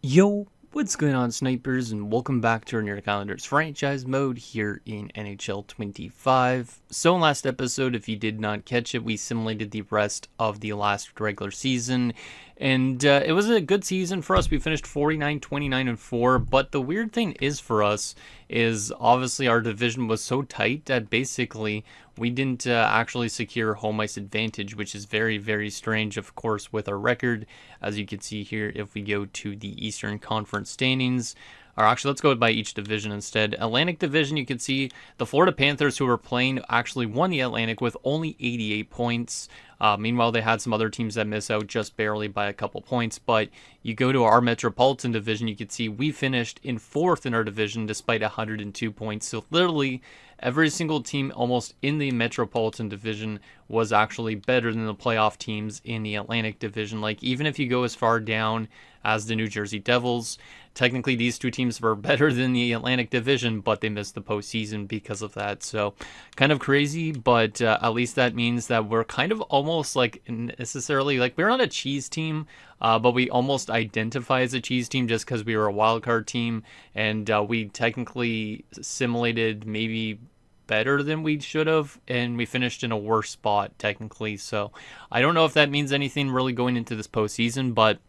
Yo, what's going on, snipers, and welcome back to our Near Calendars franchise mode here in NHL 25. So in last episode, if you did not catch it, we simulated the rest of the last regular season, and it was a good season for us. We finished 49, 29, and 4, but the weird thing is for us is obviously our division was so tight that basically we didn't actually secure home ice advantage, which is very, very strange, of course, with our record. As you can see here, if we go to the Eastern Conference standings, or actually, let's go by each division instead. Atlantic Division, you can see the Florida Panthers, who were playing, actually won the Atlantic with only 88 points. Meanwhile, they had some other teams that miss out just barely by a couple points. But you go to our Metropolitan Division, you can see we finished in 4th in our division despite 102 points. So literally, every single team almost in the Metropolitan Division was actually better than the playoff teams in the Atlantic Division. Like, even if you go as far down as the New Jersey Devils, technically these two teams were better than the Atlantic Division, but they missed the postseason because of that. So kind of crazy, but at least that means that we're kind of almost like necessarily, like, we're not a cheese team, but we almost identify as a cheese team just because we were a wild card team, and we technically simulated maybe better than we should have, and we finished in a worse spot technically. So I don't know if that means anything really going into this postseason, but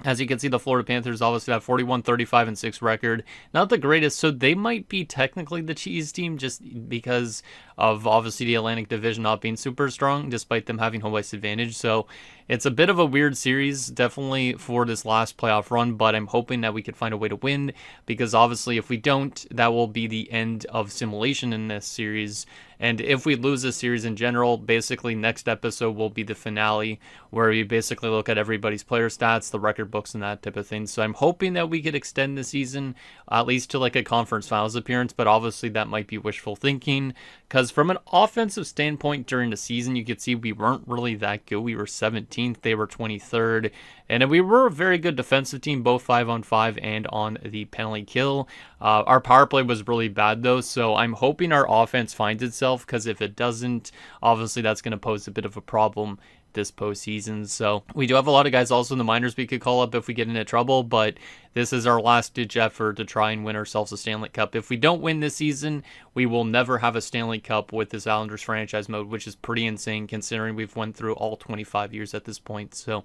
as you can see, the Florida Panthers obviously have 41, 35, and 6 record. Not the greatest, so they might be technically the cheese team just because of obviously the Atlantic Division not being super strong, despite them having home ice advantage. So it's a bit of a weird series, definitely for this last playoff run, but I'm hoping that we could find a way to win, because obviously if we don't, that will be the end of simulation in this series. And if we lose this series in general, basically next episode will be the finale, where we basically look at everybody's player stats, the record books, and that type of thing. So I'm hoping that we could extend the season at least to like a conference finals appearance, but obviously that might be wishful thinking, because from an offensive standpoint during the season, you could see we weren't really that good. We were 17th, they were 23rd, and we were a very good defensive team, both 5-on-5 and on the penalty kill. Our power play was really bad though, so I'm hoping our offense finds itself, because if it doesn't, obviously that's going to pose a bit of a problem this postseason. So we do have a lot of guys also in the minors we could call up if we get into trouble, but this is our last ditch effort to try and win ourselves a Stanley Cup. If we don't win this season, we will never have a Stanley Cup with this Islanders franchise mode, which is pretty insane considering we've went through all 25 years at this point. So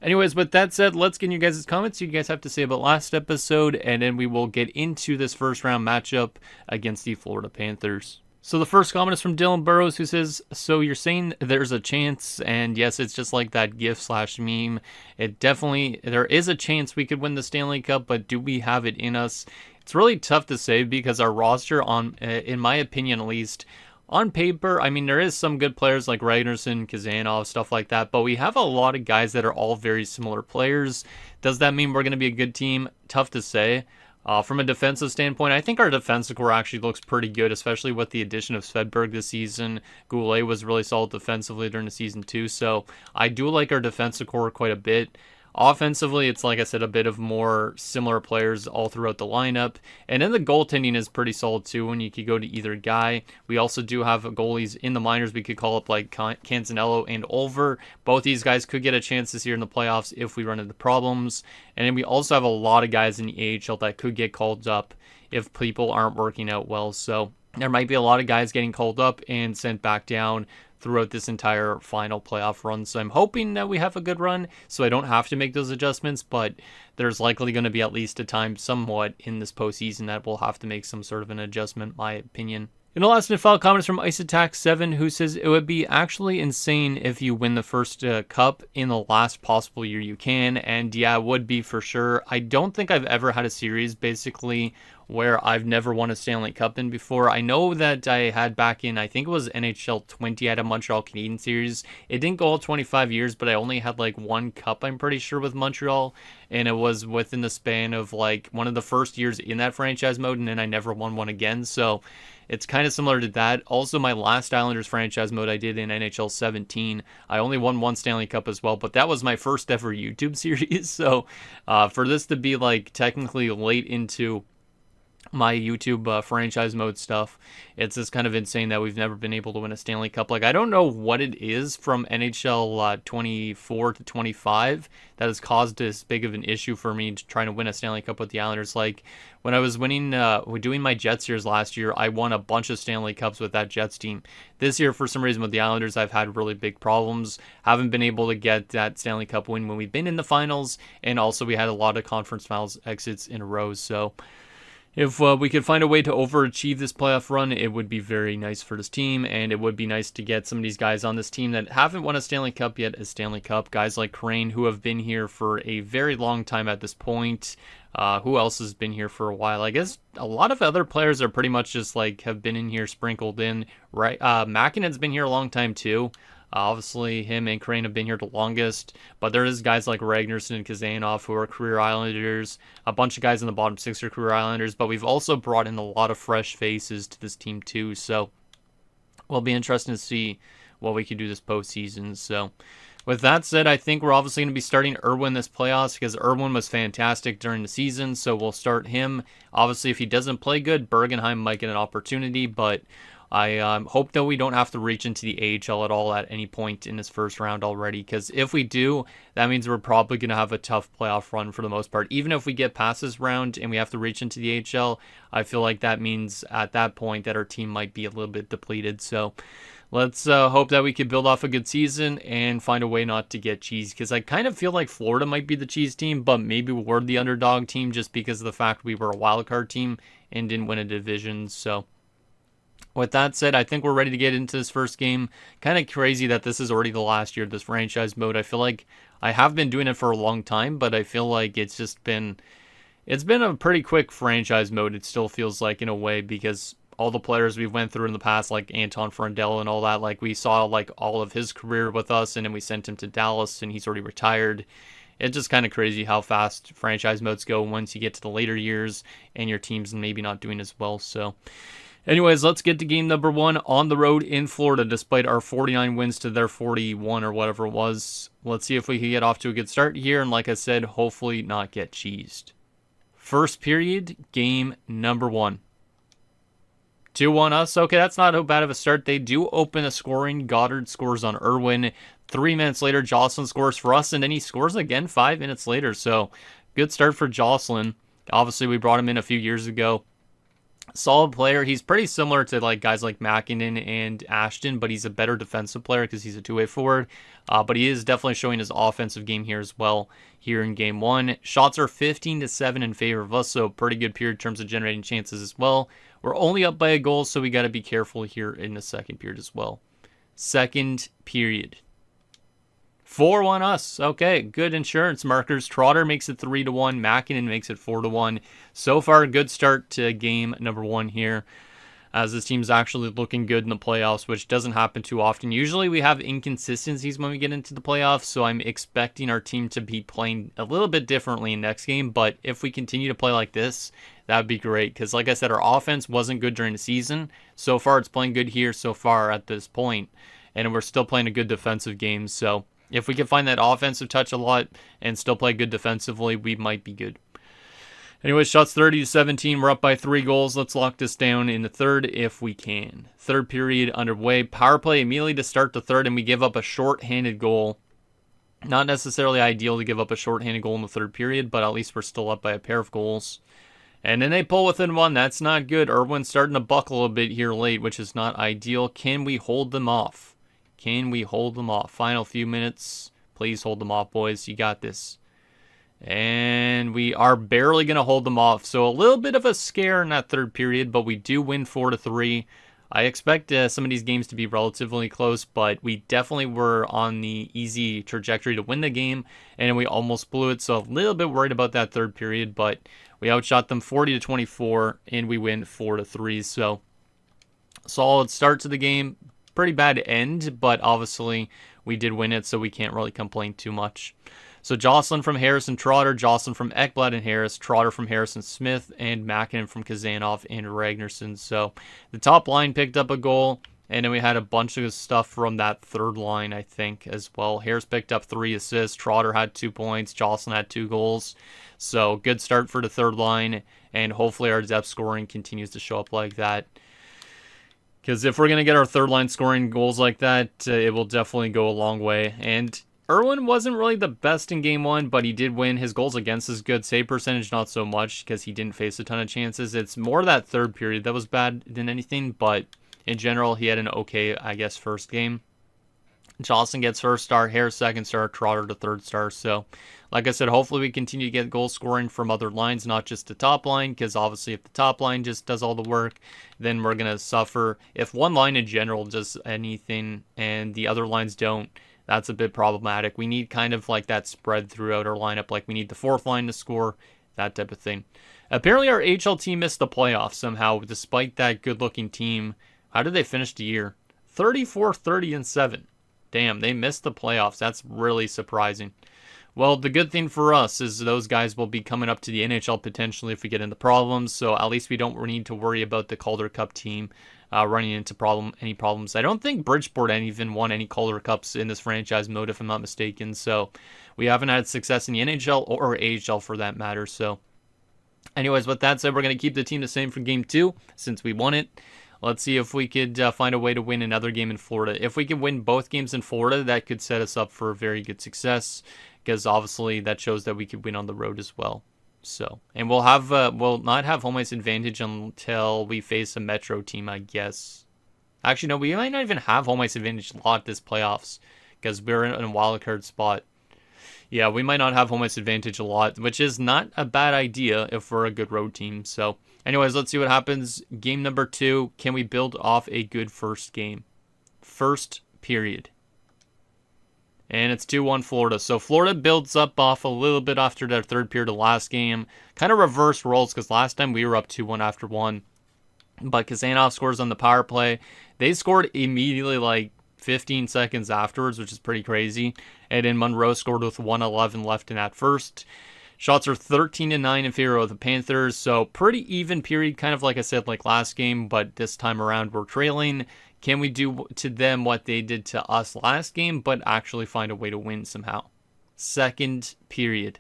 anyways, with that said, let's get in you guys' comments. You guys have to say about last episode, and then we will get into this first round matchup against the Florida Panthers. So the first comment is from Dylan Burrows, who says, so you're saying there's a chance, and yes, it's just like that gif/meme. There is a chance we could win the Stanley Cup, but do we have it in us? It's really tough to say, because our roster, in my opinion at least, on paper, I mean, there is some good players like Ragnarsson, Kazanov, stuff like that, but we have a lot of guys that are all very similar players. Does that mean we're going to be a good team? Tough to say. From a defensive standpoint, I think our defensive core actually looks pretty good, especially with the addition of Svedberg this season. Goulet was really solid defensively during the season too, so I do like our defensive core quite a bit. Offensively, it's like I said, a bit of more similar players all throughout the lineup. And then the goaltending is pretty solid too when you could go to either guy. We also do have goalies in the minors we could call up, like Canzanello and Olver. Both these guys could get a chance this year in the playoffs if we run into problems. And then we also have a lot of guys in the AHL that could get called up if people aren't working out well. So there might be a lot of guys getting called up and sent back down throughout this entire final playoff run. So I'm hoping that we have a good run so I don't have to make those adjustments, but there's likely going to be at least a time somewhat in this postseason that we'll have to make some sort of an adjustment, my opinion. And the last and final comment is from Ice Attack 7, who says, it would be actually insane if you win the first cup in the last possible year you can. And yeah, it would be for sure. I don't think I've ever had a series basically where I've never won a Stanley Cup in before. I know that I had back in, I think it was NHL 20, I had a Montreal Canadian series. It didn't go all 25 years, but I only had like one cup, I'm pretty sure, with Montreal. And it was within the span of like one of the first years in that franchise mode, and then I never won one again. So it's kind of similar to that. Also, my last Islanders franchise mode I did in NHL 17, I only won one Stanley Cup as well, but that was my first ever YouTube series. So for this to be like technically late into my YouTube franchise mode stuff. It's just kind of insane that we've never been able to win a Stanley Cup. Like, I don't know what it is from NHL 24 to 25 that has caused this big of an issue for me trying to win a Stanley Cup with the Islanders. Like, when I was doing my Jets years last year, I won a bunch of Stanley Cups with that Jets team. This year, for some reason, with the Islanders, I've had really big problems. Haven't been able to get that Stanley Cup win when we've been in the finals, and also we had a lot of conference finals exits in a row, so if we could find a way to overachieve this playoff run, it would be very nice for this team, and it would be nice to get some of these guys on this team that haven't won a Stanley Cup yet a Stanley Cup. Guys like Crane, who have been here for a very long time at this point. Who else has been here for a while? I guess a lot of other players are pretty much just like have been in here sprinkled in, right? Makinen's been here a long time too. Obviously, him and Crane have been here the longest, but there is guys like Ragnarsson and Kazanov who are career Islanders. A bunch of guys in the bottom six are career Islanders, but we've also brought in a lot of fresh faces to this team too. So, it'll be interesting to see what we can do this postseason. So, with that said, I think we're obviously going to be starting Irwin this playoffs because Irwin was fantastic during the season. So we'll start him. Obviously, if he doesn't play good, Bergenheim might get an opportunity, but I hope that we don't have to reach into the AHL at all at any point in this first round already, because if we do, that means we're probably going to have a tough playoff run for the most part. Even if we get past this round and we have to reach into the AHL, I feel like that means at that point that our team might be a little bit depleted. So let's hope that we can build off a good season and find a way not to get cheesed, because I kind of feel like Florida might be the cheese team, but maybe we're the underdog team just because of the fact we were a wild card team and didn't win a division. So with that said, I think we're ready to get into this first game. Kind of crazy that this is already the last year of this franchise mode. I feel like I have been doing it for a long time, but I feel like it's been a pretty quick franchise mode. It still feels like in a way, because all the players we've went through in the past, like Anton Frundell and all that, like we saw like all of his career with us, and then we sent him to Dallas and he's already retired. It's just kind of crazy how fast franchise modes go once you get to the later years and your team's maybe not doing as well. So anyways, let's get to game number 1 on the road in Florida, despite our 49 wins to their 41 or whatever it was. Let's see if we can get off to a good start here, and like I said, hopefully not get cheesed. First period, game number 1. 2-1 us. Okay, that's not so bad of a start. They do open a scoring. Goddard scores on Irwin. 3 minutes later, Jocelyn scores for us, and then he scores again 5 minutes later. So, good start for Jocelyn. Obviously, we brought him in a few years ago. Solid player. He's pretty similar to like guys like Makinen and Ashton, but he's a better defensive player because he's a two-way forward. But he is definitely showing his offensive game here as well here in game 1. Shots are 15-7 in favor of us, so pretty good period in terms of generating chances as well. We're only up by a goal, so we got to be careful here in the second period as well. Second period. 4-1 us. Okay, good insurance markers. Trotter makes it 3-1. Makinen makes it 4-1. So far, a good start to game number 1 here, as this team's actually looking good in the playoffs, which doesn't happen too often. Usually we have inconsistencies when we get into the playoffs, so I'm expecting our team to be playing a little bit differently in next game, but if we continue to play like this, that would be great, because like I said, our offense wasn't good during the season. So far, it's playing good here so far at this point, and we're still playing a good defensive game, so if we can find that offensive touch a lot and still play good defensively, we might be good. Anyways, shots 30-17. We're up by 3 goals. Let's lock this down in the third if we can. Third period underway. Power play immediately to start the third, and we give up a short-handed goal. Not necessarily ideal to give up a short-handed goal in the third period, but at least we're still up by a pair of goals. And then they pull within 1. That's not good. Irwin's starting to buckle a bit here late, which is not ideal. Can we hold them off? Can we hold them off? Final few minutes. Please hold them off, boys. You got this. And we are barely going to hold them off. So a little bit of a scare in that third period, but we do win 4-3. I expect some of these games to be relatively close, but we definitely were on the easy trajectory to win the game, and we almost blew it. So a little bit worried about that third period, but we outshot them 40-24, and we win 4-3. So solid start to the game. Pretty bad end, but obviously we did win it, so we can't really complain too much. So Jocelyn from Harris and Trotter, Jocelyn from Ekblad and Harris, Trotter from Harrison Smith, and Makinen from Kazanov and Ragnarsson. So the top line picked up a goal, and then we had a bunch of stuff from that third line, I think, as well. Harris picked up 3 assists, Trotter had 2 points, Jocelyn had 2 goals. So good start for the third line. and hopefully our depth scoring continues to show up like that. Because if we're going to get our third line scoring goals like that, it will definitely go a long way. And Irwin wasn't really the best in game one, but he did win. His goals against is good. Save percentage, not so much, because he didn't face a ton of chances. It's more that third period that was bad than anything, but in general, he had an okay, I guess, first game. Jocelyn gets first star, Harris second star, Trotter to third star. So, like I said, hopefully we continue to get goal scoring from other lines, not just the top line, because obviously if the top line just does all the work, then we're going to suffer. If one line in general does anything and the other lines don't, that's a bit problematic. We need kind of like that spread throughout our lineup, like we need the fourth line to score, that type of thing. Apparently our HL team missed the playoffs somehow, despite that good-looking team. How did they finish the year? 34-30-7. Damn, they missed the playoffs. That's really surprising. Well, the good thing for us is those guys will be coming up to the NHL potentially if we get into problems, so at least we don't need to worry about the Calder Cup team running into any problems. I don't think Bridgeport even won any Calder Cups in this franchise mode, if I'm not mistaken, so we haven't had success in the NHL or AHL for that matter. So anyways, with that said, we're going to keep the team the same for Game 2 since we won it. Let's see if we could find a way to win another game in Florida. If we can win both games in Florida, that could set us up for a very good success, because obviously that shows that we could win on the road as well. So, and we'll not have home ice advantage until we face a Metro team, I guess. Actually, no, we might not even have home ice advantage a lot this playoffs, because we're in a wild card spot. Yeah, we might not have home ice advantage a lot, which is not a bad idea if we're a good road team. So, anyways, let's see what happens. Game number 2, can we build off a good first game? First period. And it's 2-1 Florida. So Florida builds up off a little bit after their third period of last game. Kind of reverse roles, because last time we were up 2-1 after 1. But Kazanov scores on the power play. They scored immediately like 15 seconds afterwards, which is pretty crazy. And then Monroe scored with 1:11 left in at first. Shots are 13-9 in favor of the Panthers, so pretty even period, kind of like I said, like last game, but this time around we're trailing. Can we do to them what they did to us last game, but actually find a way to win somehow? Second period.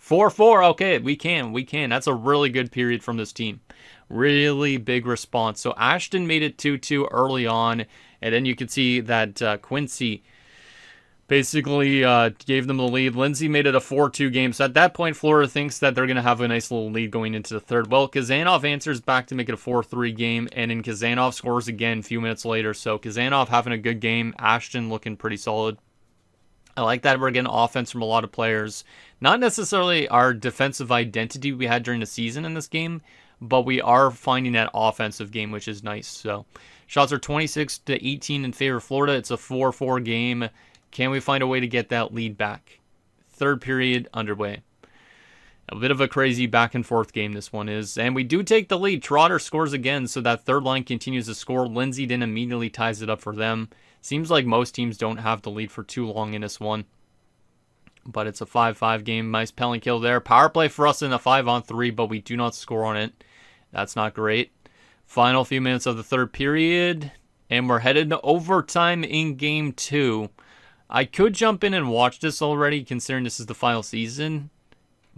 4-4, okay, we can. That's a really good period from this team. Really big response. So Ashton made it 2-2 early on, and then you can see that Quincy basically gave them the lead. Lindsay made it a 4-2 game. So at that point, Florida thinks that they're going to have a nice little lead going into the third. Well, Kazanov answers back to make it a 4-3 game. And then Kazanov scores again a few minutes later. So Kazanov having a good game. Ashton looking pretty solid. I like that we're getting offense from a lot of players. Not necessarily our defensive identity we had during the season in this game, but we are finding that offensive game, which is nice. So shots are 26-18 in favor of Florida. It's a 4-4 game. Can we find a way to get that lead back? Third period underway. A bit of a crazy back and forth game this one is. And we do take the lead. Trotter scores again, so that third line continues to score. Lindsay then immediately ties it up for them. Seems like most teams don't have the lead for too long in this one. But it's a 5-5 game. Nice penalty kill there. Power play for us in a 5-on-3, but we do not score on it. That's not great. Final few minutes of the third period. And we're headed to overtime in game 2. I could jump in and watch this already, considering this is the final season,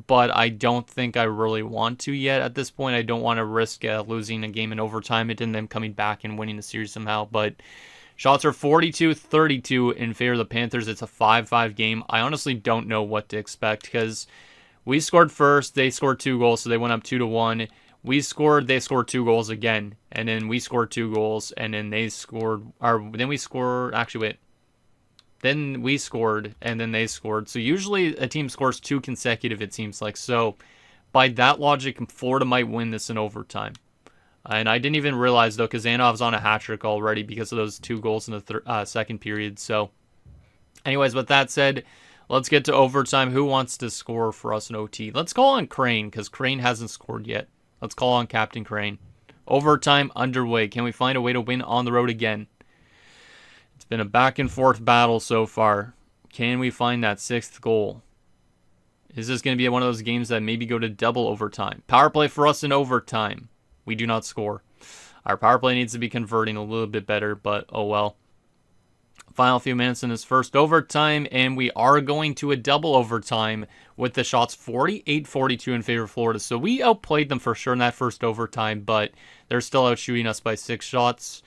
but I don't think I really want to yet at this point. I don't want to risk losing a game in overtime and then coming back and winning the series somehow, but shots are 42-32 in favor of the Panthers. It's a 5-5 game. I honestly don't know what to expect, because we scored first, they scored 2 goals, so they went up 2-1. We scored, they scored 2 goals again, and then we scored 2 goals, and then they scored, then we scored, actually wait. Then we scored, and then they scored. So usually a team scores 2 consecutive, it seems like. So by that logic, Florida might win this in overtime. And I didn't even realize, though, Kazanov's on a hat trick already because of those 2 goals in the second period. So anyways, with that said, let's get to overtime. Who wants to score for us in OT? Let's call on Crane, because Crane hasn't scored yet. Let's call on Captain Crane. Overtime underway. Can we find a way to win on the road again? It's been a back and forth battle so far. Can we find that 6th goal? Is this going to be one of those games that maybe go to double overtime? Power play for us in overtime. We do not score. Our power play needs to be converting a little bit better, but oh well. Final few minutes in this first overtime, and we are going to a double overtime with the shots 48-42 in favor of Florida. So we outplayed them for sure in that first overtime, but they're still out shooting us by 6 shots.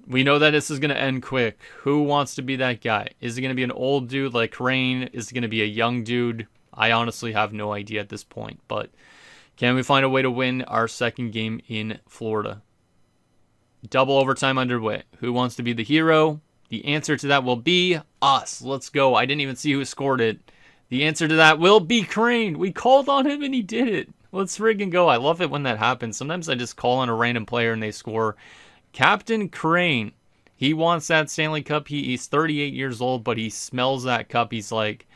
We know that this is going to end quick. Who wants to be that guy? Is it going to be an old dude like Crane? Is it going to be a young dude? I honestly have no idea at this point, but can we find a way to win our second game in Florida? Double overtime underway. Who wants to be the hero? The answer to that will be us. Let's go. I didn't even see who scored it. The answer to that will be Crane. We called on him and he did it. Let's friggin' go. I love it when that happens. Sometimes I just call on a random player and they score. Captain Crane. He wants that Stanley Cup. He's 38 years old, but he smells that cup. He's like,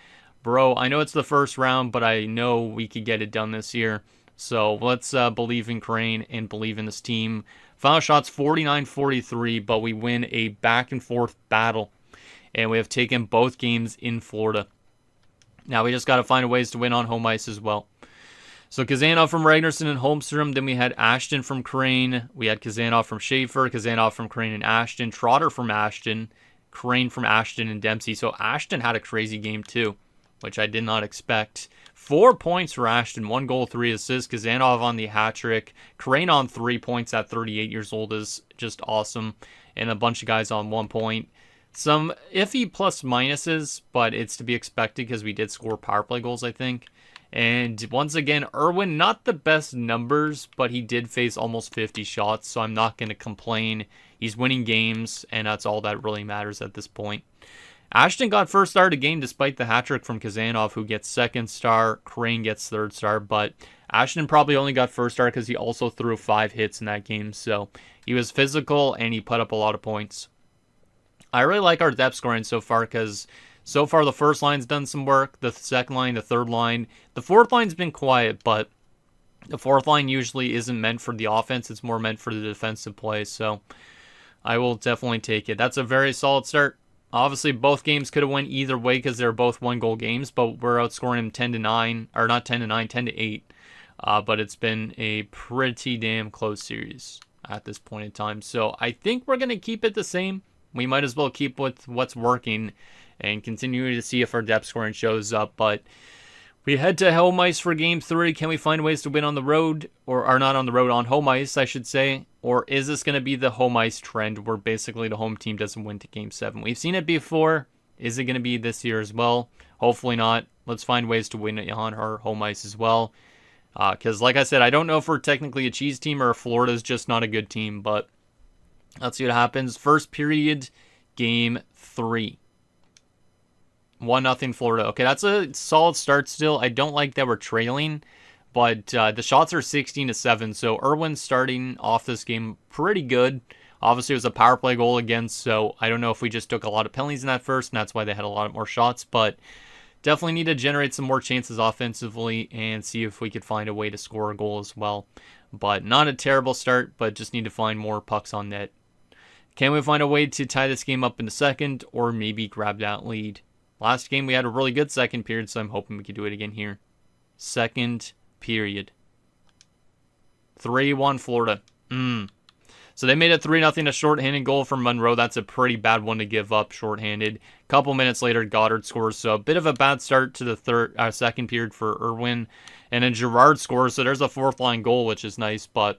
bro, I know it's the first round, but I know we could get it done this year. So let's believe in Crane and believe in this team. Final shots 49-43, but we win a back and forth battle. And we have taken both games in Florida. Now we just got to find ways to win on home ice as well. So Kazanov from Ragnarsson and Holmstrom. Then we had Ashton from Crane. We had Kazanov from Schaefer. Kazanov from Crane and Ashton. Trotter from Ashton. Crane from Ashton and Dempsey. So Ashton had a crazy game too, which I did not expect. 4 points for Ashton, 1 goal, 3 assists. Kazanov on the hat trick. Crane on 3 points at 38 years old is just awesome. And a bunch of guys on 1 point. Some iffy plus minuses, but it's to be expected because we did score power play goals, I think. And once again, Irwin, not the best numbers, but he did face almost 50 shots, so I'm not going to complain. He's winning games, and that's all that really matters at this point. Ashton got first star of the game despite the hat trick from Kazanov, who gets second star. Crane gets third star, but Ashton probably only got first star because he also threw 5 hits in that game. So he was physical and he put up a lot of points. I really like our depth scoring so far because so far the first line's done some work, the second line, the third line. The fourth line's been quiet, but the fourth line usually isn't meant for the offense. It's more meant for the defensive play. So I will definitely take it. That's a very solid start. Obviously, both games could have went either way because they're both 1-goal games, but we're outscoring them 10-9, or not 10-9, 10-8. But it's been a pretty damn close series at this point in time. So I think we're going to keep it the same. We might as well keep with what's working and continue to see if our depth scoring shows up. But we head to home ice for game 3. Can we find ways to win on the road? Or not on the road, on home ice, I should say. Or is this going to be the home ice trend where basically the home team doesn't win to game 7? We've seen it before. Is it going to be this year as well? Hopefully not. Let's find ways to win on our home ice as well. Because like I said, I don't know if we're technically a cheese team or if Florida's just not a good team. But let's see what happens. First period, game 3. 1-0 Florida. Okay, that's a solid start still. I don't like that we're trailing, but the shots are 16-7. So Irwin's starting off this game pretty good. Obviously, it was a power play goal against, so I don't know if we just took a lot of penalties in that first, and that's why they had a lot more shots. But definitely need to generate some more chances offensively and see if we could find a way to score a goal as well. But not a terrible start, but just need to find more pucks on net. Can we find a way to tie this game up in the second or maybe grab that lead? Last game, we had a really good second period, so I'm hoping we could do it again here. Second period. 3-1 Florida. So they made it 3-0, a shorthanded goal from Monroe. That's a pretty bad one to give up, shorthanded. A couple minutes later, Goddard scores, so a bit of a bad start to the second period for Irwin. And then Girard scores, so there's a fourth-line goal, which is nice, but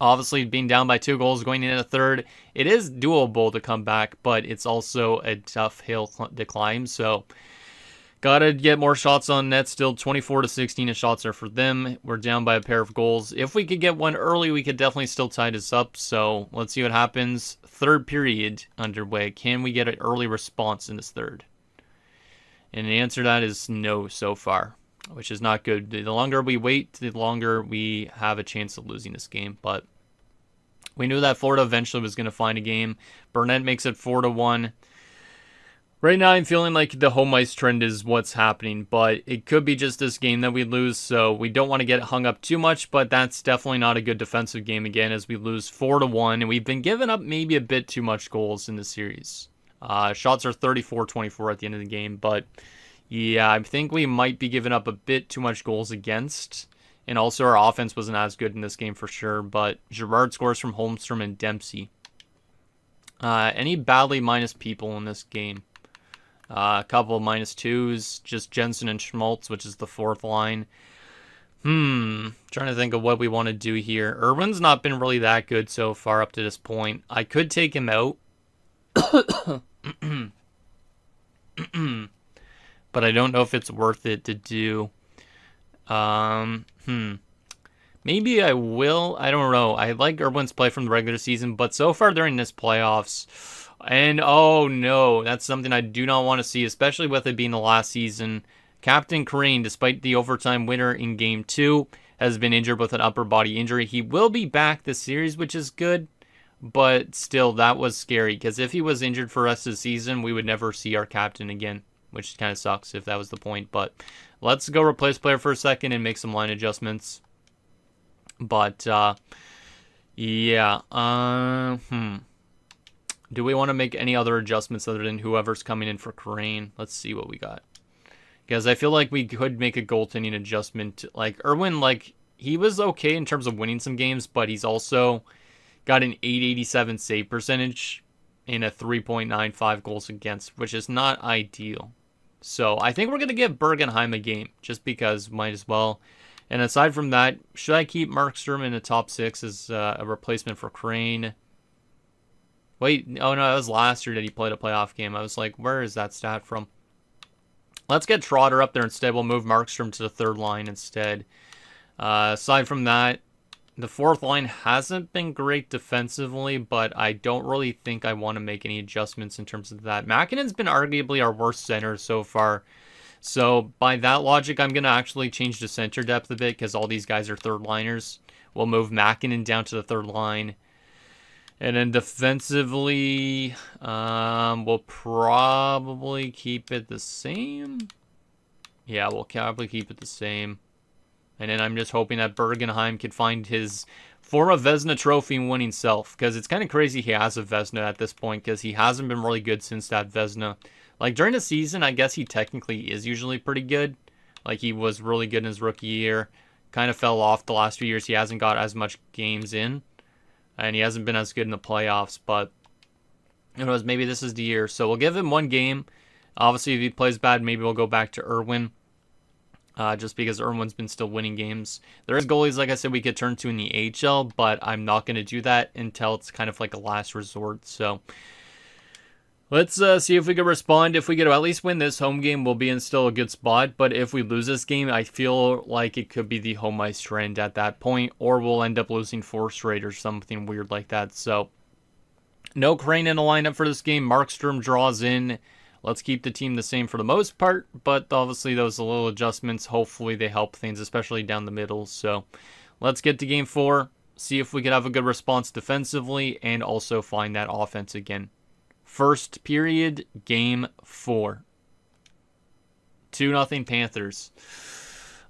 obviously, being down by 2 goals going into the third, it is doable to come back, but it's also a tough hill to climb. So, gotta get more shots on net still. 24-16 of shots are for them. We're down by a pair of goals. If we could get one early, we could definitely still tie this up. So, let's see what happens. Third period underway. Can we get an early response in this third? And the answer to that is no so far, which is not good. The longer we wait, the longer we have a chance of losing this game. But we knew that Florida eventually was going to find a game. Burnett makes it 4-1. Right now, I'm feeling like the home ice trend is what's happening, but it could be just this game that we lose, so we don't want to get hung up too much, but that's definitely not a good defensive game again as we lose 4-1, and we've been giving up maybe a bit too much goals in the series. Shots are 34-24 at the end of the game, but yeah, I think we might be giving up a bit too much goals against. And also our offense wasn't as good in this game for sure. But Girard scores from Holmstrom and Dempsey. Any badly minus people in this game? A couple of -2s, just Jensen and Schmaltz, which is the fourth line. Trying to think of what we want to do here. Irwin's not been really that good so far up to this point. I could take him out. But I don't know if it's worth it to do. Maybe I will. I don't know. I like Irwin's play from the regular season, but so far during this playoffs, and oh no, that's something I do not want to see, especially with it being the last season. Captain Crane, despite the overtime winner in Game 2, has been injured with an upper body injury. He will be back this series, which is good, but still, that was scary, because if he was injured for the rest of the season, we would never see our captain again, which kind of sucks if that was the point. But let's go replace player for a second and make some line adjustments. But, yeah. Do we want to make any other adjustments other than whoever's coming in for Crane? Let's see what we got. Because I feel like we could make a goaltending adjustment. Like, Irwin, like, he was okay in terms of winning some games, but he's also got an .887 save percentage and a 3.95 goals against, which is not ideal. So I think we're going to give Bergenheim a game, just because might as well. And aside from that, should I keep Markstrom in the top 6 as a replacement for Crane? Wait, oh no, that was last year that he played a playoff game. I was like, where is that stat from? Let's get Trotter up there instead. We'll move Markstrom to the third line instead. Aside from that, the fourth line hasn't been great defensively, but I don't really think I want to make any adjustments in terms of that. Mäkinen's been arguably our worst center so far. So by that logic, I'm going to actually change the center depth a bit because all these guys are third liners. We'll move Mäkinen down to the third line. And then defensively, we'll probably keep it the same. Yeah, we'll probably keep it the same. And then I'm just hoping that Bergenheim can find his former Vezina trophy winning self. Because it's kind of crazy he has a Vezina at this point. Because he hasn't been really good since that Vezina. Like, during the season, I guess he technically is usually pretty good. Like, he was really good in his rookie year. Kind of fell off the last few years. He hasn't got as much games in. And he hasn't been as good in the playoffs. But, who knows, maybe this is the year. So, we'll give him one game. Obviously, if he plays bad, maybe we'll go back to Irwin. Just because Irwin's been still winning games. There is goalies, like I said, we could turn to in the AHL. But I'm not going to do that until it's kind of like a last resort. So, let's see if we can respond. If we get to at least win this home game, we'll be in still a good spot. But if we lose this game, I feel like it could be the home ice trend at that point. Or we'll end up losing 4 straight or something weird like that. So, no Crane in the lineup for this game. Markstrom draws in. Let's keep the team the same for the most part. But obviously, those little adjustments, hopefully they help things, especially down the middle. So, let's get to game 4. See if we can have a good response defensively. And also find that offense again. First period, game 4. 2-0 Panthers.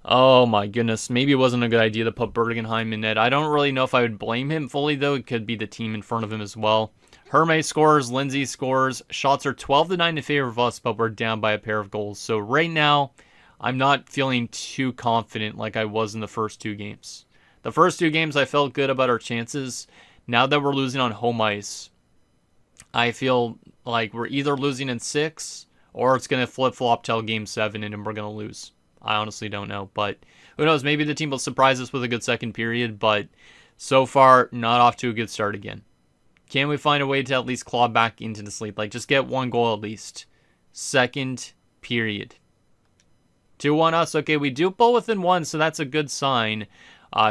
Oh my goodness. Maybe it wasn't a good idea to put Bergenheim in net. I don't really know if I would blame him fully, though. It could be the team in front of him as well. Herme scores. Lindsay scores. Shots are 12-9 in favor of us, but we're down by a pair of goals. So right now, I'm not feeling too confident like I was in the first 2 games. The first 2 games, I felt good about our chances. Now that we're losing on home ice, I feel like we're either losing in 6 or it's going to flip-flop till game 7 and then we're going to lose. I honestly don't know, but who knows? Maybe the team will surprise us with a good second period, but so far, not off to a good start again. Can we find a way to at least claw back into the sleep? Like, just get 1 goal at least. Second period. 2-1 us. Okay, we do pull within 1, so that's a good sign.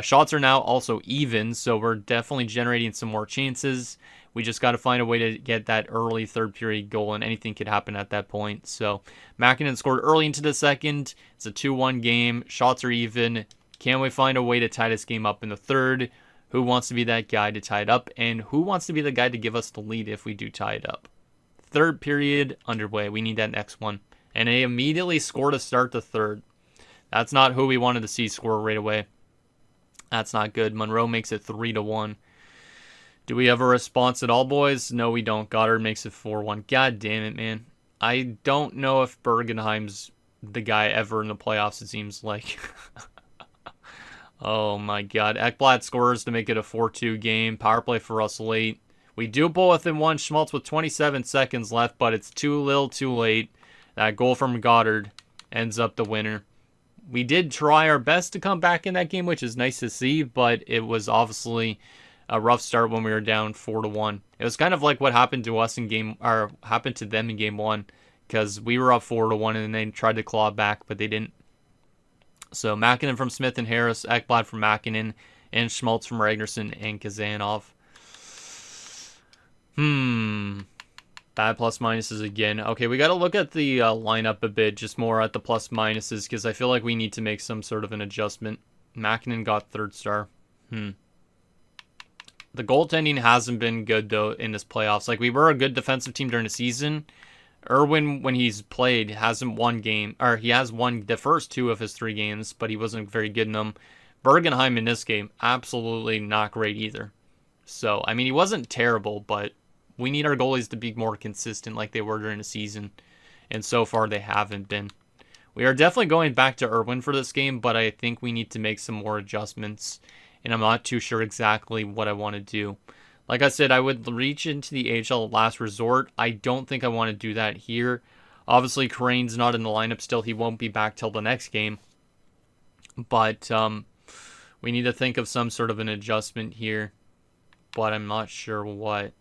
Shots are now also even, so we're definitely generating some more chances. We just got to find a way to get that early third period goal, and anything could happen at that point. So, Mäkinen scored early into the second. It's a 2-1 game. Shots are even. Can we find a way to tie this game up in the third? Who wants to be that guy to tie it up? And who wants to be the guy to give us the lead if we do tie it up? Third period underway. We need that next one. And they immediately score to start the third. That's not who we wanted to see score right away. That's not good. Monroe makes it 3-1. Do we have a response at all, boys? No, we don't. Goddard makes it 4-1. God damn it, man. I don't know if Bergenheim's the guy ever in the playoffs, it seems like. Oh, my God. Ekblad scores to make it a 4-2 game. Power play for us late. We do pull within one. Schmaltz with 27 seconds left, but it's too little too late. That goal from Goddard ends up the winner. We did try our best to come back in that game, which is nice to see, but it was obviously a rough start when we were down 4-1. It was kind of like what happened to us happened to them in game 1, because we were up 4-1 and they tried to claw back, but they didn't. So Makinen from Smith and Harris, Ekblad from Makinen, and Schmaltz from Ragnarsson and Kazanov. Bad plus minuses again. Okay, we got to look at the lineup a bit, just more at the plus minuses, because I feel like we need to make some sort of an adjustment. Makinen got 3rd star. The goaltending hasn't been good, though, in this playoffs. Like, we were a good defensive team during the season. Irwin, when he's played, hasn't won game, or he has won the first 2 of his 3 games, but he wasn't very good in them. Bergenheim in this game, absolutely not great either. So, I mean, he wasn't terrible, but we need our goalies to be more consistent like they were during the season, and so far they haven't been. We are definitely going back to Irwin for this game, but I think we need to make some more adjustments, and I'm not too sure exactly what I want to do. Like I said, I would reach into the AHL last resort. I don't think I want to do that here. Obviously, Crane's not in the lineup still. He won't be back till the next game. But we need to think of some sort of an adjustment here, but I'm not sure what.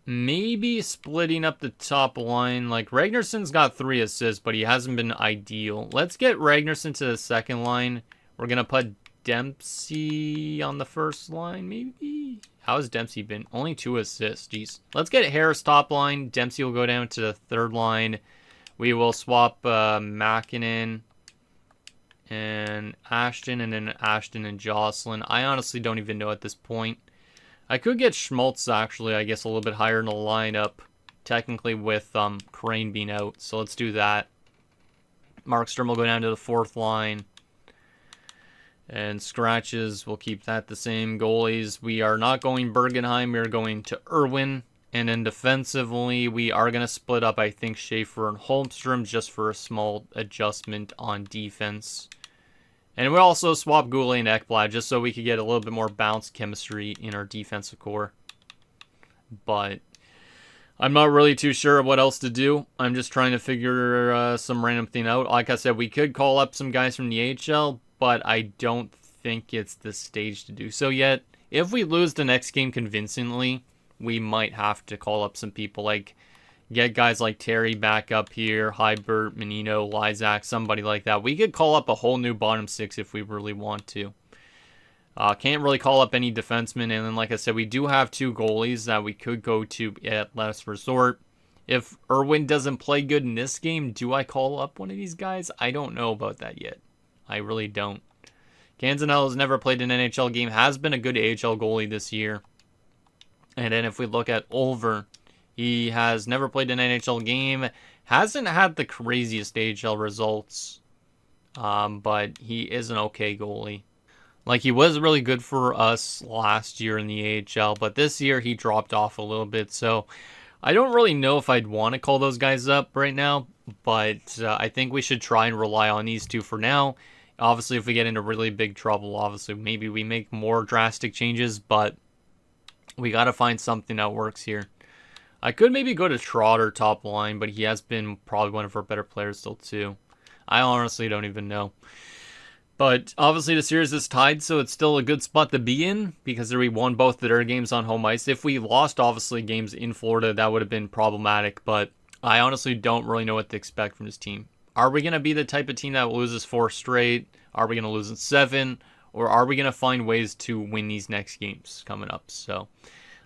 Maybe splitting up the top line. Like, Ragnarsson's got 3 assists, but he hasn't been ideal. Let's get Ragnarsson to the second line. We're going to put Dempsey on the first line, maybe? How has Dempsey been? Only 2 assists. Jeez. Let's get Harris top line. Dempsey will go down to the 3rd line. We will swap Makinen and Ashton, and then Ashton and Jocelyn. I honestly don't even know at this point. I could get Schmaltz, actually, I guess, a little bit higher in the lineup, technically with Crane being out. So let's do that. Markstrom will go down to the 4th line. And scratches, we'll keep that the same. Goalies, we are not going Bergenheim. We're going to Irwin. And then defensively, we are going to split up, I think, Schaefer and Holmstrom just for a small adjustment on defense. And we'll also swap Goulet and Ekblad just so we could get a little bit more balanced chemistry in our defensive core. But I'm not really too sure what else to do. I'm just trying to figure some random thing out. Like I said, we could call up some guys from the AHL, but I don't think it's the stage to do so yet. If we lose the next game convincingly, we might have to call up some people, like get guys like Terry back up here, Hybert, Menino, Lysak, somebody like that. We could call up a whole new bottom 6 if we really want to. Can't really call up any defensemen, and then like I said, we do have 2 goalies that we could go to at last resort. If Irwin doesn't play good in this game, do I call up one of these guys? I don't know about that yet. I really don't. Canzanella has never played an NHL game, has been a good AHL goalie this year. And then if we look at Olver, he has never played an NHL game, hasn't had the craziest AHL results, but he is an okay goalie. Like, he was really good for us last year in the AHL, but this year he dropped off a little bit, so I don't really know if I'd want to call those guys up right now, but I think we should try and rely on these 2 for now. Obviously, if we get into really big trouble, obviously maybe we make more drastic changes, but we got to find something that works here. I could maybe go to Trotter top line, but he has been probably one of our better players still too. I honestly don't even know. But obviously the series is tied, so it's still a good spot to be in because we won both of their games on home ice. If we lost, obviously, games in Florida, that would have been problematic, but I honestly don't really know what to expect from this team. Are we going to be the type of team that loses 4 straight? Are we going to lose in 7? Or are we going to find ways to win these next games coming up? So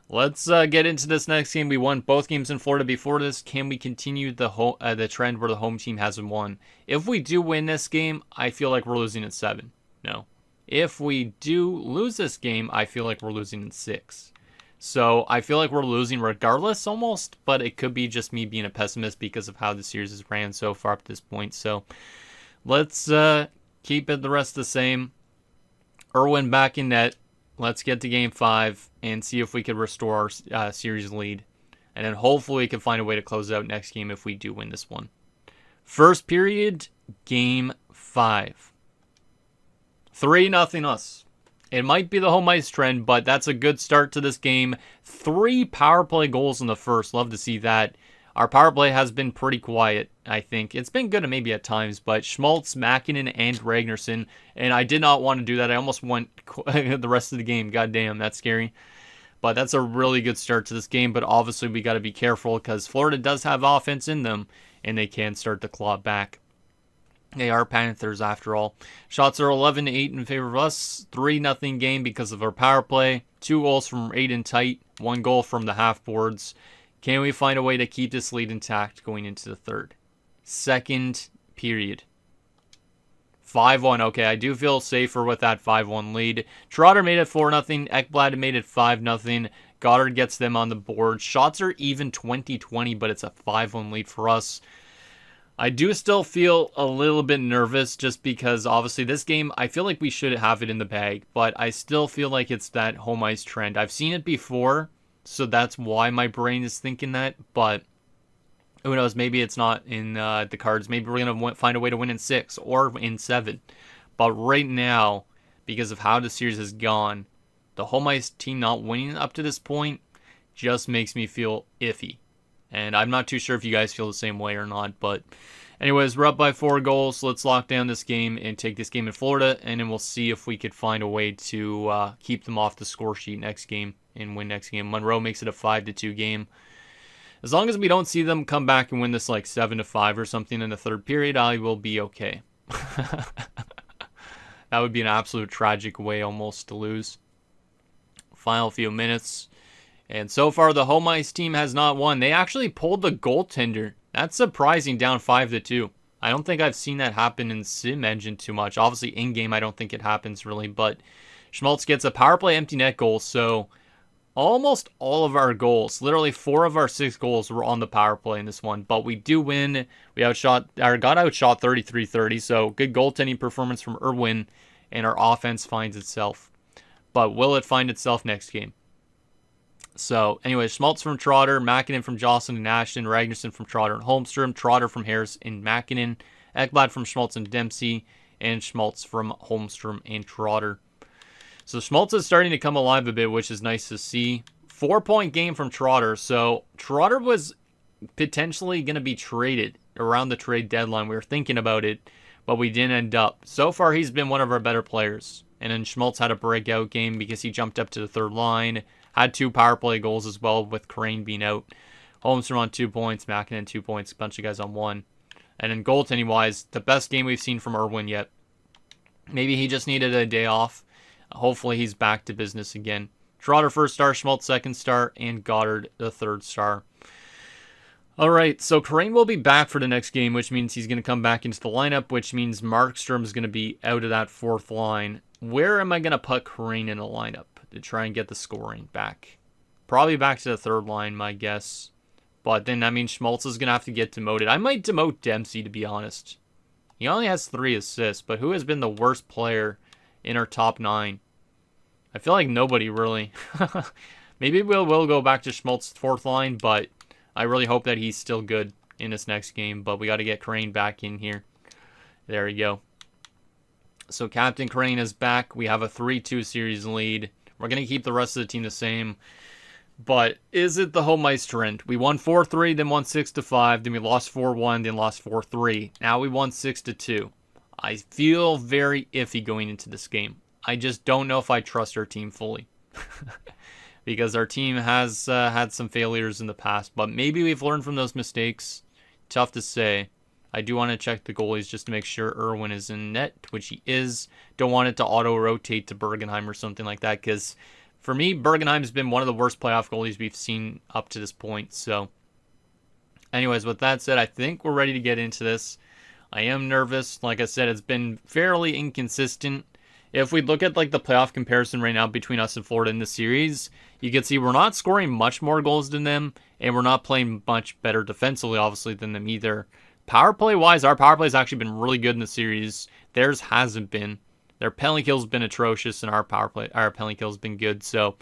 let's get into this next game. We won both games in Florida before this. Can we continue the trend where the home team hasn't won? If we do win this game, I feel like we're losing in 7. No. If we do lose this game, I feel like we're losing in 6. So I feel like we're losing regardless almost, but it could be just me being a pessimist because of how the series has ran so far up to this point. So let's keep it the rest the same. Irwin back in net. Let's get to game 5 and see if we can restore our series lead. And then hopefully we can find a way to close out next game if we do win this one. First period, game 5. 3-0 us. It might be the home ice trend, but that's a good start to this game. 3 power play goals in the first. Love to see that. Our power play has been pretty quiet, I think. It's been good maybe at times, but Schmaltz, Mäkinen, and Ragnarsson, and I did not want to do that. I almost went the rest of the game. God damn, that's scary. But that's a really good start to this game, but obviously we got to be careful because Florida does have offense in them, and they can start to claw back. They are Panthers after all. Shots are 11-8 in favor of us. 3-0 game because of our power play. 2 goals from Aiden Tight. 1 goal from the half boards. Can we find a way to keep this lead intact going into the third? Second period. 5-1. Okay, I do feel safer with that 5-1 lead. Trotter made it 4-0. Ekblad made it 5-0. Goddard gets them on the board. Shots are even 20-20, but it's a 5-1 lead for us. I do still feel a little bit nervous just because obviously this game, I feel like we should have it in the bag, but I still feel like it's that home ice trend. I've seen it before, so that's why my brain is thinking that, but who knows, maybe it's not in the cards. Maybe we're going to find a way to win in 6 or in 7. But right now, because of how the series has gone, the home ice team not winning up to this point just makes me feel iffy. And I'm not too sure if you guys feel the same way or not. But anyways, we're up by 4 goals. So let's lock down this game and take this game in Florida. And then we'll see if we could find a way to keep them off the score sheet next game and win next game. Monroe makes it a 5-2 game. As long as we don't see them come back and win this like 7-5 or something in the third period, I will be okay. That would be an absolute tragic way almost to lose. Final few minutes. And so far, the home ice team has not won. They actually pulled the goaltender. That's surprising, down 5-2. I don't think I've seen that happen in Sim Engine too much. Obviously, in-game, I don't think it happens really. But Schmaltz gets a power play empty net goal. So almost all of our goals, literally 4 of our 6 goals were on the power play in this one. But we do win. We got outshot 33-30. So good goaltending performance from Irwin. And our offense finds itself. But will it find itself next game? So, anyway, Schmaltz from Trotter, Mäkinen from Jocelyn and Ashton, Ragnarsson from Trotter and Holmstrom, Trotter from Harris and Mäkinen, Ekblad from Schmaltz and Dempsey, and Schmaltz from Holmstrom and Trotter. So, Schmaltz is starting to come alive a bit, which is nice to see. 4-point game from Trotter. So, Trotter was potentially going to be traded around the trade deadline. We were thinking about it, but we didn't end up. So far, he's been one of our better players. And then Schmaltz had a breakout game because he jumped up to the third line. Had 2 power play goals as well with Crane being out. Holmstrom on 2 points, Mäkinen 2 points, a bunch of guys on 1. And then goaltending wise, the best game we've seen from Irwin yet. Maybe he just needed a day off. Hopefully he's back to business again. Trotter first star, Schmaltz second star, and Goddard the third star. Alright, so Crane will be back for the next game, which means he's going to come back into the lineup, which means Markstrom is going to be out of that 4th line. Where am I going to put Crane in the lineup to try and get the scoring back? Probably back to the 3rd line, my guess. But then that means Schmaltz is going to have to get demoted. I might demote Dempsey, to be honest. He only has 3 assists, but who has been the worst player in our top 9? I feel like nobody, really. Maybe we'll go back to Schmaltz's 4th line, but I really hope that he's still good in this next game. But we got to get Crane back in here. There we go. So Captain Crane is back. We have a 3-2 series lead. We're going to keep the rest of the team the same. But is it the home ice trend? We won 4-3, then won 6-5, then we lost 4-1, then lost 4-3. Now we won 6-2. I feel very iffy going into this game. I just don't know if I trust our team fully. Because our team has had some failures in the past. But maybe we've learned from those mistakes. Tough to say. I do want to check the goalies just to make sure Irwin is in net, which he is. Don't want it to auto-rotate to Bergenheim or something like that, because for me, Bergenheim's been one of the worst playoff goalies we've seen up to this point. So, anyways, with that said, I think we're ready to get into this. I am nervous. Like I said, it's been fairly inconsistent. If we look at like the playoff comparison right now between us and Florida in the series, you can see we're not scoring much more goals than them, and we're not playing much better defensively, obviously, than them either. Power play wise, our power play has actually been really good in the series. Theirs hasn't been. Their penalty kill has been atrocious, and our penalty kill has been good. So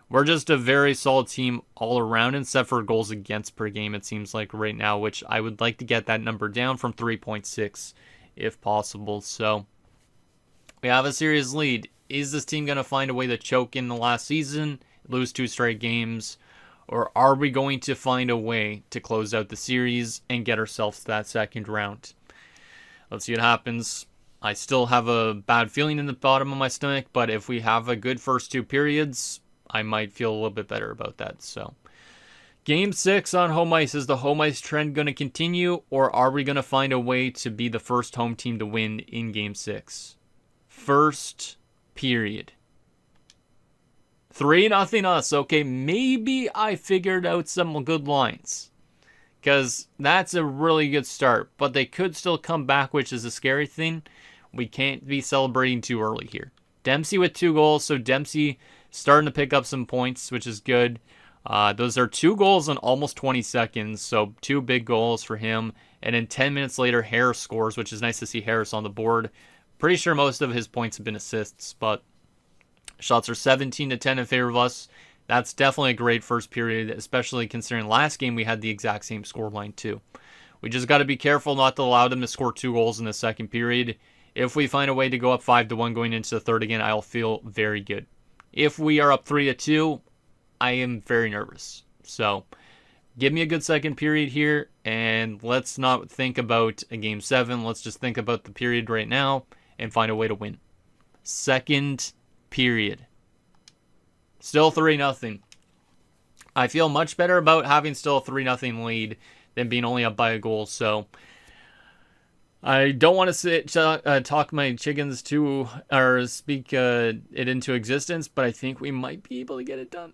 we're just a very solid team all around, except for goals against per game, it seems like right now, which I would like to get that number down from 3.6 if possible. So we have a series lead. Is this team going to find a way to choke in the last season, lose 2 straight games, or are we going to find a way to close out the series and get ourselves to that second round? Let's see what happens. I still have a bad feeling in the bottom of my stomach, but if we have a good first 2 periods, I might feel a little bit better about that. So, Game 6 on home ice. Is the home ice trend going to continue, or are we going to find a way to be the first home team to win in Game 6? First period. 3-0 us. Okay, maybe I figured out some good lines, because that's a really good start. But they could still come back, which is a scary thing. We can't be celebrating too early here. Dempsey with 2 goals, so Dempsey starting to pick up some points, which is good. Those are 2 goals in almost 20 seconds, so 2 big goals for him. And then 10 minutes later, Harris scores, which is nice to see Harris on the board. Pretty sure most of his points have been assists, but shots are 17-10 in favor of us. That's definitely a great first period, especially considering last game we had the exact same scoreline too. We just got to be careful not to allow them to score 2 goals in the second period. If we find a way to go up 5-1 going into the third again, I'll feel very good. If we are up 3-2, I am very nervous. So, give me a good second period here, and let's not think about a Game 7. Let's just think about the period right now and find a way to win. Second period. Still 3-0. I feel much better about having still a 3-0 lead than being only up by a goal, so I don't want to talk my chickens to, or speak it into existence, but I think we might be able to get it done.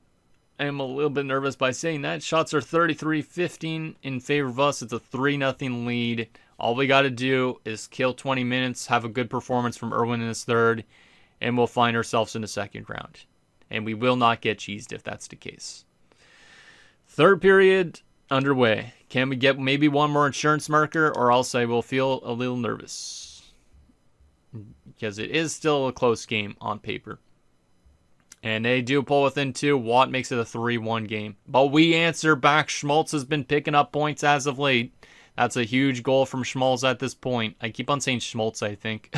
I am a little bit nervous by saying that. Shots are 33-15 in favor of us. It's a 3-0 lead. All we got to do is kill 20 minutes, have a good performance from Irwin in his third, and we'll find ourselves in the second round. And we will not get cheesed if that's the case. Third period underway. Can we get maybe one more insurance marker, or else I will feel a little nervous, because it is still a close game on paper. And they do pull within 2. Watt makes it a 3-1 game. But we answer back. Schmaltz has been picking up points as of late. That's a huge goal from Schmaltz at this point. I keep on saying Schmaltz, I think.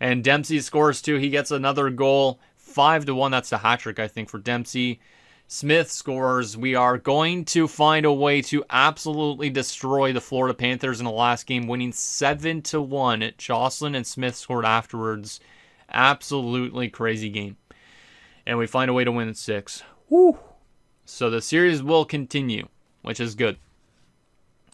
And Dempsey scores 2. He gets another goal. 5-1. That's the hat trick, I think, for Dempsey. Smith scores. We are going to find a way to absolutely destroy the Florida Panthers in the last game, winning 7-1. Jocelyn and Smith scored afterwards. Absolutely crazy game. And we find a way to win at 6. Woo! So the series will continue, which is good.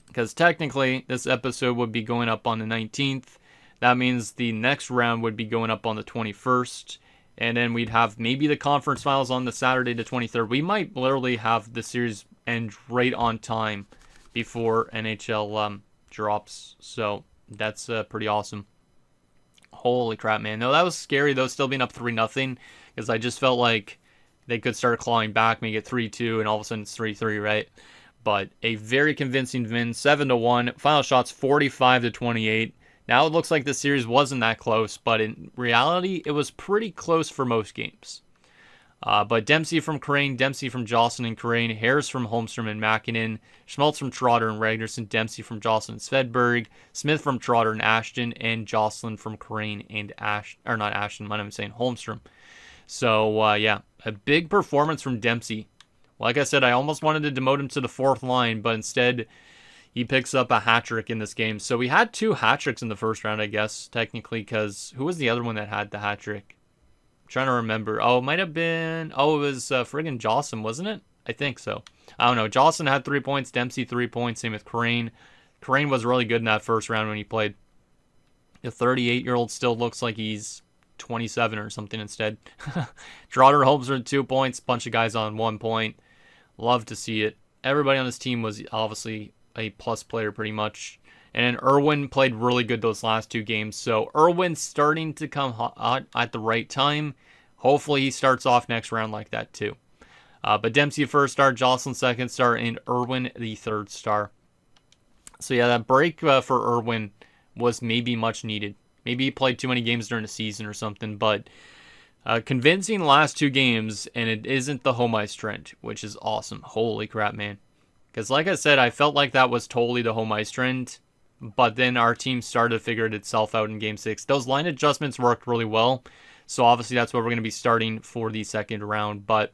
Because technically, this episode would be going up on the 19th. That means the next round would be going up on the 21st. And then we'd have maybe the conference finals on the Saturday the 23rd. We might literally have the series end right on time before NHL drops. So that's pretty awesome. Holy crap, man. No, that was scary, though, still being up 3-0. Because I just felt like they could start clawing back, make it 3-2, and all of a sudden it's 3-3, right? But a very convincing win, 7-1. Final shots 45-28. Now it looks like the series wasn't that close, but in reality, it was pretty close for most games. But Dempsey from Crane, Dempsey from Jocelyn and Crane, Harris from Holmstrom and Makinen, Schmaltz from Trotter and Ragnarsson, Dempsey from Jocelyn and Svedberg, Smith from Trotter and Ashton, and Jocelyn from Crane and Holmstrom. So, yeah, a big performance from Dempsey. Like I said, I almost wanted to demote him to the 4th line, but instead he picks up a hat trick in this game. So we had 2 hat tricks in the first round, I guess, technically, because who was the other one that had the hat trick? I'm trying to remember. Oh, it might have been, it was friggin' Jocelyn, wasn't it? I think so. I don't know. Jocelyn had 3 points, Dempsey 3 points, same with Crane. Crane was really good in that first round when he played. The 38-year-old still looks like he's 27 or something instead. Trotter Holmes are 2 points, bunch of guys on 1 point. Love to see it. Everybody on this team was obviously a plus player pretty much. And then Irwin played really good those last 2 games. So Irwin's starting to come hot at the right time. Hopefully he starts off next round like that too. But Dempsey first star, Jocelyn second star, and Irwin the 3rd star. So yeah, that break for Irwin was maybe much needed. Maybe he played too many games during the season or something, but convincing last 2 games, and it isn't the home ice trend, which is awesome. Holy crap, man. Because like I said, I felt like that was totally the home ice trend, but then our team started to figure itself out in Game 6. Those line adjustments worked really well, So obviously that's what we're going to be starting for the second round. But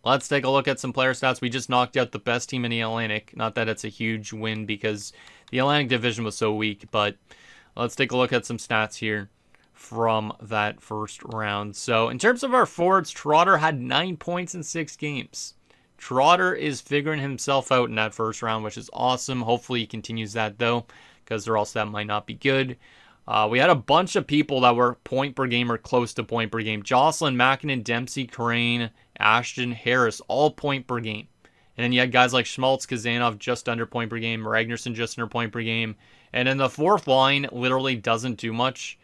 let's take a look at some player stats. We just knocked out the best team in the Atlantic. Not that it's a huge win because the Atlantic division was so weak, but let's take a look at some stats here from that first round. So in terms of our forwards, Trotter had 9 points in 6 games. Trotter is figuring himself out in that first round, which is awesome. Hopefully he continues that though, because or else that might not be good. We had a bunch of people that were point per game or close to point per game. Jocelyn, Mackinnon, Dempsey, Crane, Ashton, Harris, all point per game. And then you had guys like Schmaltz, Kazanov just under point per game, Ragnarsson just under point per game. And then the fourth line literally doesn't do much.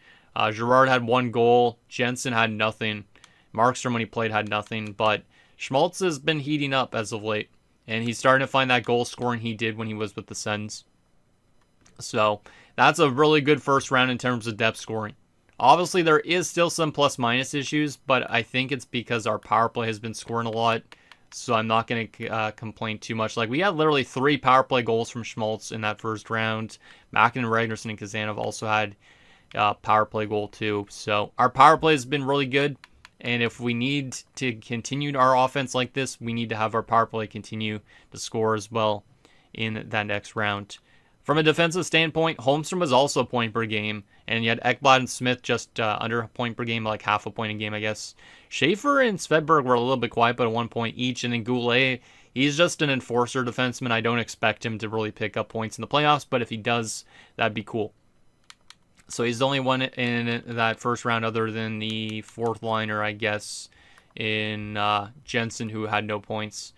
Girard had 1 goal. Jensen had nothing. Markstrom, when he played, had nothing. But Schmaltz has been heating up as of late. And he's starting to find that goal scoring he did when he was with the Sens. So that's a really good first round in terms of depth scoring. Obviously, there is still some plus-minus issues, but I think it's because our power play has been scoring a lot. So I'm not going to complain too much. Like, we had literally 3 power play goals from Schmaltz in that first round. Mackinnon, Ragnarsson, and Kazanov also had power play goal too. So our power play has been really good. And if we need to continue our offense like this, we need to have our power play continue to score as well in that next round. From a defensive standpoint, Holmstrom was also a point per game. And you had Ekblad and Smith just under a point per game, like half a point a game, I guess. Schaefer and Svedberg were a little bit quiet, but at 1 point each. And then Goulet, he's just an enforcer defenseman. I don't expect him to really pick up points in the playoffs, but if he does, that'd be cool. So he's the only one in that first round other than the fourth liner, I guess, in Jensen, who had no points.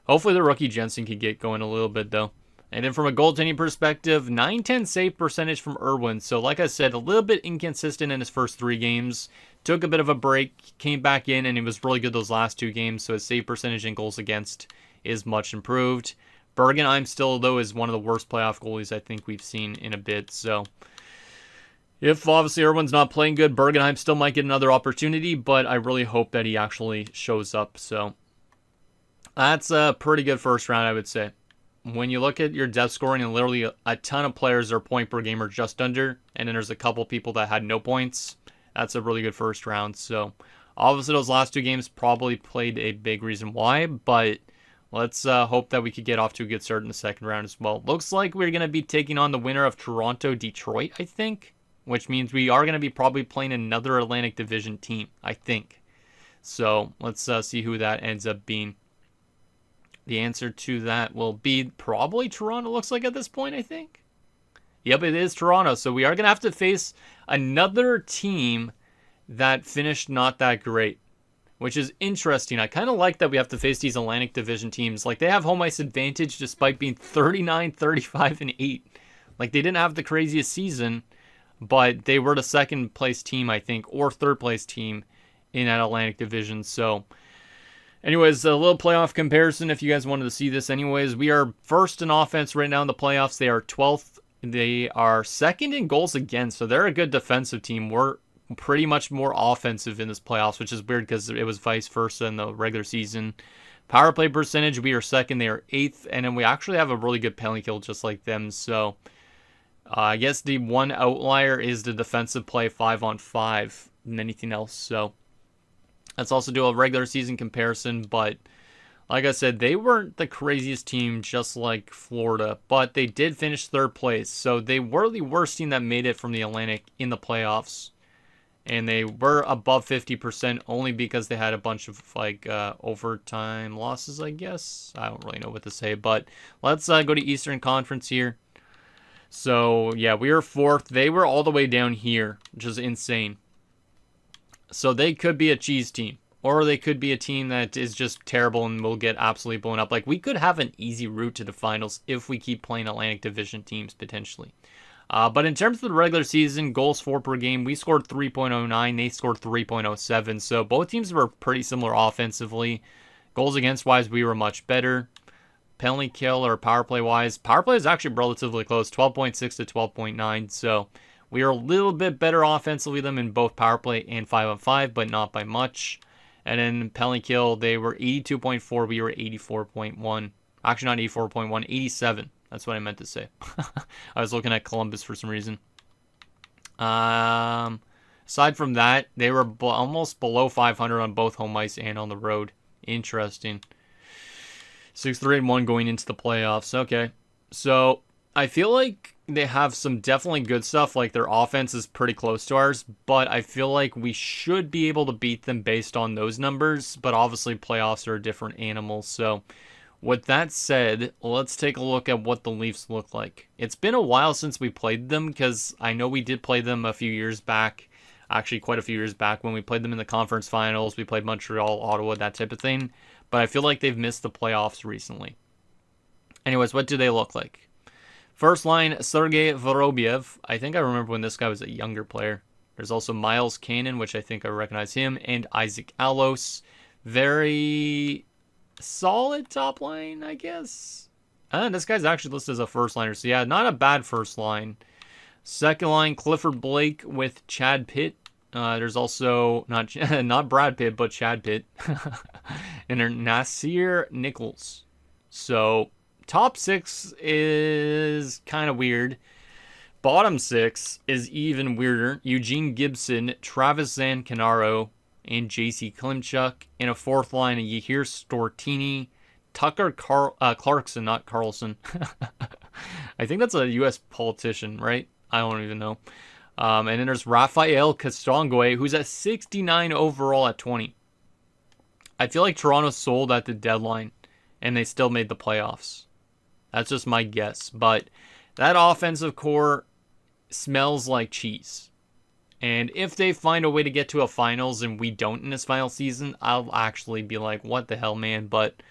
Hopefully the rookie Jensen could get going a little bit, though. And then from a goaltending perspective, .910 save percentage from Irwin. So like I said, a little bit inconsistent in his first 3 games. Took a bit of a break, came back in, and he was really good those last 2 games. So his save percentage and goals against is much improved. Bergenheim still, though, is one of the worst playoff goalies I think we've seen in a bit. So if obviously Irwin's not playing good, Bergenheim still might get another opportunity, but I really hope that he actually shows up. So that's a pretty good first round, I would say. When you look at your depth scoring, and literally a ton of players are point per game or just under, and then there's a couple people that had no points, that's a really good first round. So obviously those last 2 games probably played a big reason why, but let's hope that we could get off to a good start in the second round as well. Looks like we're going to be taking on the winner of Toronto-Detroit, I think, which means we are going to be probably playing another Atlantic Division team, I think. So let's see who that ends up being. The answer to that will be probably Toronto, looks like at this point, I think. Yep, it is Toronto. So we are going to have to face another team that finished not that great, which is interesting. I kind of like that we have to face these Atlantic Division teams. Like, they have home ice advantage despite being 39, 35, and 8. Like, they didn't have the craziest season, but they were the second place team, I think, or third place team in that Atlantic Division. So anyways, a little playoff comparison if you guys wanted to see this. Anyways, we are first in offense right now in the playoffs. They are 12th. They are second in goals against, so they're a good defensive team. We're pretty much more offensive in this playoffs, which is weird because it was vice versa in the regular season. Power play percentage, we are second. They are 8th, and then we actually have a really good penalty kill just like them. So I guess the one outlier is the defensive play 5-on-5 than anything else. So let's also do a regular season comparison, but like I said, they weren't the craziest team just like Florida, but they did finish 3rd place. So they were the worst team that made it from the Atlantic in the playoffs. And they were above 50% only because they had a bunch of like overtime losses, I guess. I don't really know what to say, but let's go to Eastern Conference here. So yeah, we were 4th. They were all the way down here, which is insane. So they could be a cheese team, or they could be a team that is just terrible and will get absolutely blown up. Like, we could have an easy route to the finals if we keep playing Atlantic Division teams, potentially. But in terms of the regular season, goals for per game, we scored 3.09. They scored 3.07. So both teams were pretty similar offensively. Goals against wise, we were much better. Penalty kill or power play wise, power play is actually relatively close, 12.6 to 12.9. So we are a little bit better offensively than in both power play and 5-on-5, but not by much. And then penalty kill, they were 82.4. We were 84.1. Actually, not 84.1, 87. That's what I meant to say. I was looking at Columbus for some reason. Aside from that, they were almost below 500 on both home ice and on the road. Interesting. 6-3-1 going into the playoffs. Okay. So I feel like they have some definitely good stuff. Like their offense is pretty close to ours, but I feel like we should be able to beat them based on those numbers. But obviously playoffs are a different animal. So with that said, let's take a look at what the Leafs look like. It's been a while since we played them because I know we did play them a few years back. Actually, quite a few years back when we played them in the conference finals. We played Montreal, Ottawa, that type of thing. But I feel like they've missed the playoffs recently. Anyways, what do they look like? First line, Sergei Vorobyev. I think I remember when this guy was a younger player. There's also Miles Cannon, which I think I recognize him, and Isaac Alos. Very solid top line, I guess. This guy's actually listed as a first liner, so yeah, not a bad first line. Second line, Clifford Blake with Chad Pitt. There's also not Brad Pitt, but Chad Pitt. And then Nasir Nichols. So top six is kind of weird. Bottom six is even weirder. Eugene Gibson, Travis Zancanaro, and J.C. Klimchuk. In a fourth line, Yahir Stortini, Tucker Clarkson, not Carlson. I think that's a U.S. politician, right? I don't even know. And then there's Rafael Castonguay, who's at 69 overall at 20. I feel like Toronto sold at the deadline, and they still made the playoffs. That's just my guess. But that offensive core smells like cheese. And if they find a way to get to a finals and we don't in this final season, I'll actually be like, what the hell, man? But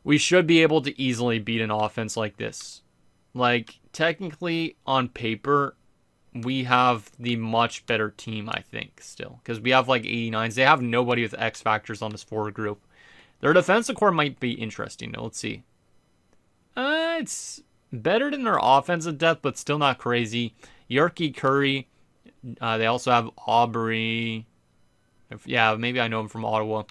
we should be able to easily beat an offense like this. Like, technically, on paper, we have the much better team, I think, still. Because we have like 89s. They have nobody with X factors on this forward group. Their defensive core might be interesting. Let's see. It's better than their offensive depth, but still not crazy. Yerky Curry. They also have Aubrey. Yeah, maybe I know him from Ottawa.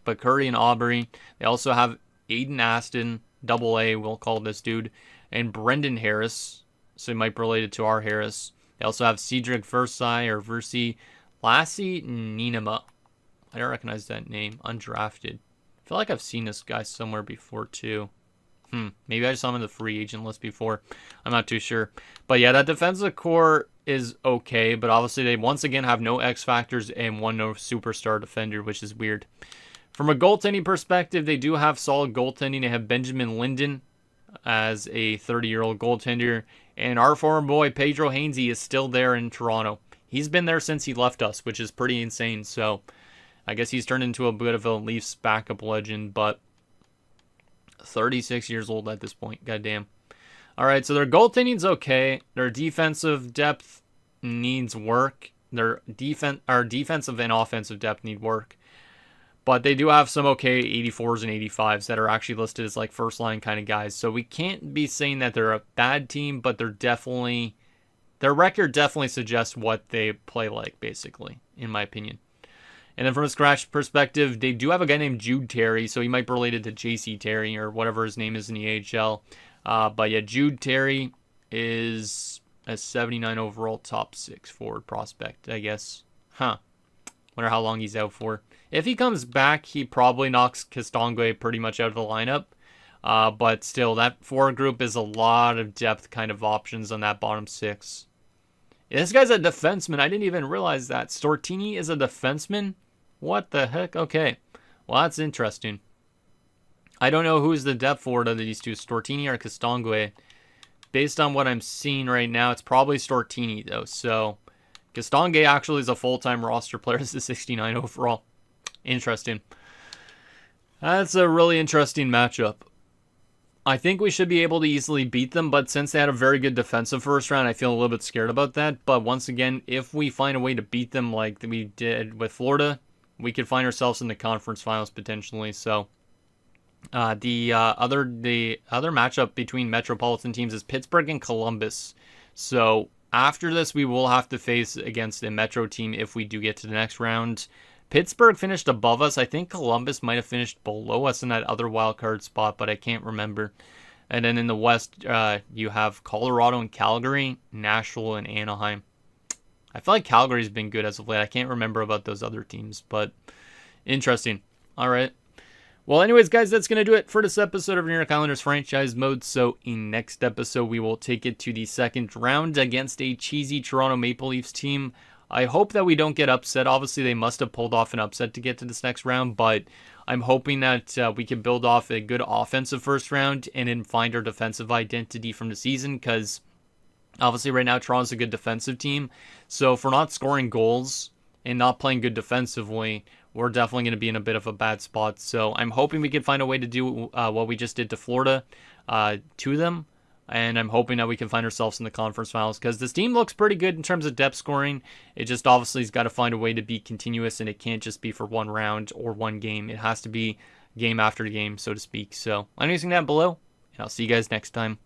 But Curry and Aubrey. They also have Aiden Aston, double A, we'll call this dude. And Brendan Harris. So he might be related to our Harris. They also have Cedric Versi, Lassie Ninema. I don't recognize that name. Undrafted. I feel like I've seen this guy somewhere before too. Maybe I saw him in the free agent list before. I'm not too sure. But yeah, that defensive core is okay. But obviously they once again have no X factors and no superstar defender, which is weird. From a goaltending perspective, they do have solid goaltending. They have Benjamin Linden as a 30-year-old goaltender. And our former boy, Pedro Hainsey, is still there in Toronto. He's been there since he left us, which is pretty insane. So I guess he's turned into a bit of a Leafs backup legend, but 36 years old at this point. Goddamn. All right, so their goaltending's okay. Their defensive depth needs work. Their defensive and offensive depth need work. But they do have some okay 84s and 85s that are actually listed as like first line kind of guys. So we can't be saying that they're a bad team, but their record definitely suggests what they play like, basically, in my opinion. And then from a scratch perspective, they do have a guy named Jude Terry, so he might be related to J.C. Terry or whatever his name is in the AHL. But yeah, Jude Terry is a 79 overall top 6 forward prospect, I guess. Wonder how long he's out for. If he comes back, he probably knocks Castonguay pretty much out of the lineup. But still, that forward group is a lot of depth kind of options on that bottom 6. Yeah, this guy's a defenseman. I didn't even realize that. Stortini is a defenseman? What the heck? Okay. Well, that's interesting. I don't know who's the depth forward of these two, Stortini or Castonguay. Based on what I'm seeing right now, it's probably Stortini, though. So, Castonguay actually is a full-time roster player. This is 69 overall. Interesting. That's a really interesting matchup. I think we should be able to easily beat them, but since they had a very good defensive first round, I feel a little bit scared about that. But once again, if we find a way to beat them like we did with Florida, we could find ourselves in the conference finals potentially. So the other matchup between Metropolitan teams is Pittsburgh and Columbus. So after this, we will have to face against a Metro team if we do get to the next round. Pittsburgh finished above us. I think Columbus might have finished below us in that other wild card spot, but I can't remember. And then in the West, you have Colorado and Calgary, Nashville and Anaheim. I feel like Calgary's been good as of late. I can't remember about those other teams, but interesting. All right. Well, anyways, guys, that's going to do it for this episode of New York Islanders franchise mode. So in next episode, we will take it to the second round against a cheesy Toronto Maple Leafs team. I hope that we don't get upset. Obviously, they must have pulled off an upset to get to this next round, but I'm hoping that we can build off a good offensive first round and then find our defensive identity from the season, because obviously right now Toronto's a good defensive team. So if we're not scoring goals and not playing good defensively, we're definitely going to be in a bit of a bad spot. So I'm hoping we can find a way to do what we just did to Florida to them. And I'm hoping that we can find ourselves in the conference finals, because this team looks pretty good in terms of depth scoring. It just obviously has got to find a way to be continuous, and it can't just be for one round or one game. It has to be game after game, so to speak. So anything down below, and I'll see you guys next time.